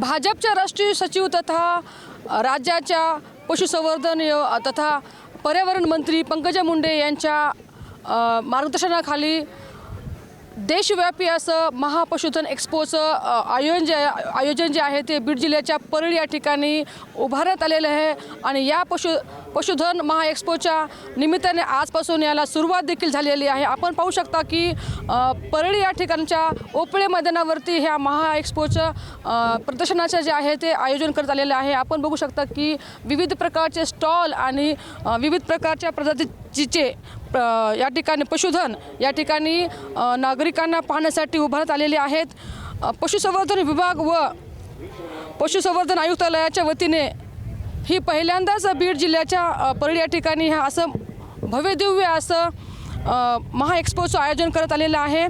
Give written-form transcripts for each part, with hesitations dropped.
भाजपच्या राष्ट्रीय सचिव तथा राज्याच्या पशुसंवर्धन तथा पर्यावरण मंत्री पंकजा मुंडे यांच्या मार्गदर्शनाखाली देशव्यापी असं महापशुधन एक्स्पोचं आयोजन जे आहे ते बीड जिल्ह्याच्या परळी या ठिकाणी उभारण्यात आलेलं आहे आणि या पशुधन महा एक्स्पोच्या निमित्ताने आजपासून याला सुरुवात देखील झालेली आहे। आपण पाहू शकता की परळी या ठिकाणच्या ओपळे मैदानावरती ह्या महा एक्स्पोचं प्रदर्शनाचं जे आहे ते आयोजन करण्यात आलेलं आहे। आपण बघू शकता की विविध प्रकारचे स्टॉल आणि विविध प्रकारच्या प्रजातीचे या ठिकाणी पशुधन या ठिकाणी नागरिकांना पाहण्यासाठी उभारण्यात आलेले आहेत। पशुसंवर्धन विभाग व पशुसंवर्धन आयुक्तालयाच्या वतीने ही पहिल्यांदाच बीड जिल्ह्याच्या परळी या ठिकाणी हा असं भव्यदिव्य असं महा एक्स्पोचं आयोजन करण्यात आलेलं आहे।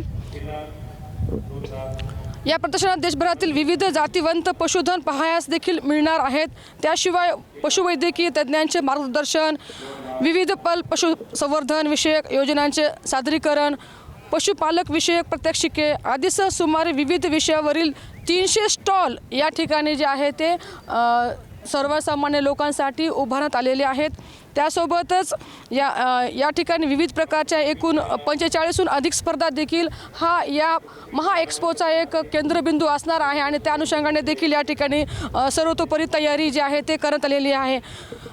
या प्रदर्शनात देशभरातील विविध जातीवंत पशुधन पाहायस देखील मिळणार आहेत। त्याशिवाय पशुवैद्यकीय तज्ज्ञांचे मार्गदर्शन, विविध पशुसंवर्धन विषयक योजनांचे सादरीकरण, पशुपालक विषयक प्रात्यक्षिके आदीसह सुमारे विविध विषयावरील 300 स्टॉल या ठिकाणी जे आहे ते सर्वसामान्य लोकांसाठी उभारण्यात आलेले आहेत। त्यासोबतच या ठिकाणी विविध प्रकारच्या एकूण 45हून अधिक स्पर्धा देखील हा या महा एक्स्पोचा एक केंद्रबिंदू असणार आहे आणि त्या अनुषंगाने देखील या ठिकाणी सर्वतोपरी तयारी जी आहे ते करण्यात आलेली आहे।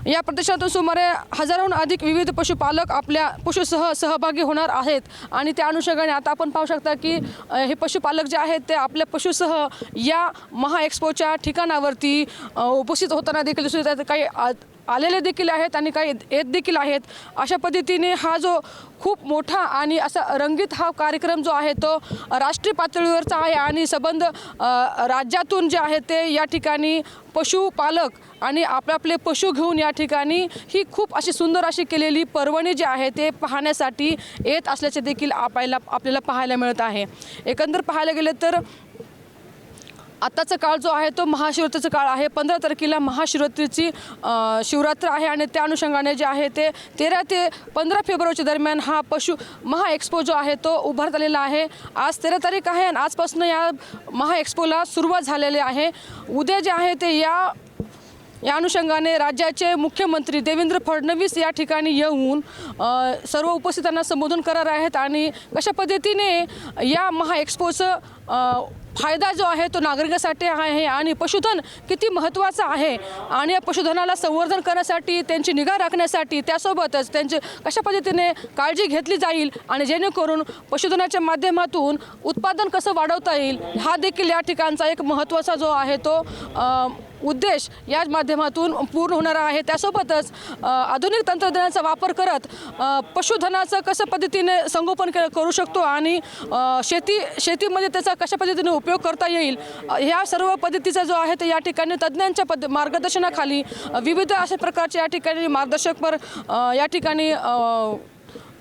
या प्रदर्शनातून सुमारे 1000हून अधिक विविध पशुपालक आपल्या पशुसह सहभागी होणार आहेत आणि त्या अनुषंगाने आता आपण पाहू शकता की हे पशुपालक जे आहेत ते आपल्या पशुसह या महा एक्स्पोच्या ठिकाणावरती उपस्थित होताना देखील दिसून येतात। काही आलेले देखील आहेत आणि काही येत देखील आहेत। अशा पद्धतीने हा जो खूप मोठा आणि असा रंगीत हा कार्यक्रम जो आहे तो राष्ट्रीय पातळीवरचा आहे आणि संबंध राज्यातून जे आहे ते या ठिकाणी पशुपालक आणि आपले पशु घेऊन या ठिकाणी ही खूप अशी सुंदर अशी केलेली पर्वणी जी आहे ते पाहण्यासाठी येत असल्याचे देखील आपल्याला पाहायला मिळत आहे। एकंदर पाहायला गेले तर आताचा काळ जो आहे तो महाशिवरात्रीचा काळ आहे। 15 तारखेला महाशिवरात्रीची शिवरात्र आहे आणि त्या अनुषंगाने जे आहे ते 13 ते 15 फेब्रुवारीच्या दरम्यान हा महा एक्स्पो जो आहे तो उभारण्यात आलेला आहे। आज 13 तारीख आहे आणि आजपासून या महा एक्स्पोला सुरुवात झालेली आहे। उद्या जे आहे ते या अनुषंगाने राज्याचे मुख्यमंत्री देवेंद्र फडणवीस या ठिकाणी येऊन सर्व उपस्थितांना संबोधन करणार आहेत आणि कशा पद्धतीने या महा एक्स्पोचं फायदा जो आहे तो नागरिकांसाठी आहे आणि पशुधन किती महत्त्वाचं आहे आणि या पशुधनाला संवर्धन करण्यासाठी त्यांची निगा राखण्यासाठी त्यासोबतच त्यांची कशा पद्धतीने काळजी घेतली जाईल आणि जेणेकरून पशुधनाच्या माध्यमातून उत्पादन कसं वाढवता येईल हा देखील या ठिकाणचा एक महत्त्वाचा जो आहे तो उद्देश या माध्यमातून पूर्ण होणार आहे। त्यासोबतच आधुनिक तंत्रज्ञानाचा वापर करत पशुधनाचं कशा पद्धतीने संगोपन करू शकतो आणि शेतीमध्ये त्याचा कशा पद्धतीने उपयोग करता येईल ह्या सर्व पद्धतीचा जो आहे ते या ठिकाणी तज्ज्ञांच्या मार्गदर्शनाखाली विविध अशा प्रकारचे या ठिकाणी मार्गदर्शकपर या ठिकाणी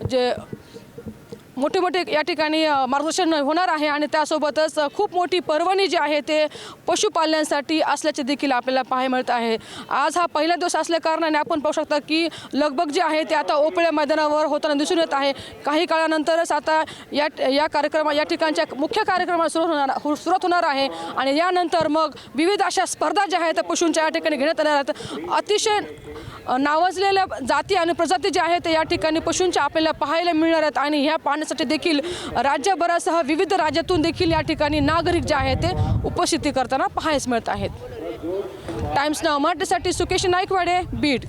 जे मोठे या ठिकाणी मार्गदर्शन होणार आहे आणि त्यासोबतच खूप मोठी पर्वणी जी आहे ते पशुपालनासाठी असल्याचे देखील आपल्याला पाहायला मिळत आहे। आज हा पहिला दिवस असल्या कारणाने आपण पाहू शकता की लगबग जे आहे ते आता ओपळ्या मैदानावर होताना दिसून येत आहे। काही काळानंतरच आता या ठिकाणच्या मुख्य कार्यक्रमाला सुरुवात होणार आहे आणि यानंतर मग विविध अशा स्पर्धा ज्या आहेत त्या पशूंच्या या ठिकाणी घेण्यात येणार आहेत। अतिशय नावाजलेल्या जाती आणि प्रजाती ज्या आहेत या ठिकाणी पशूंच्या आपल्याला पाहायला मिळणार आहेत आणि ह्या पाहण्यासाठी देखील राज्यभरासह विविध राज्यातून देखील या ठिकाणी नागरिक जे आहेत ते उपस्थिती करताना पाहायला मिळत आहेत। टाइम्स नाव मराठीसाठी सुकेश नाईकवाडे, बीड।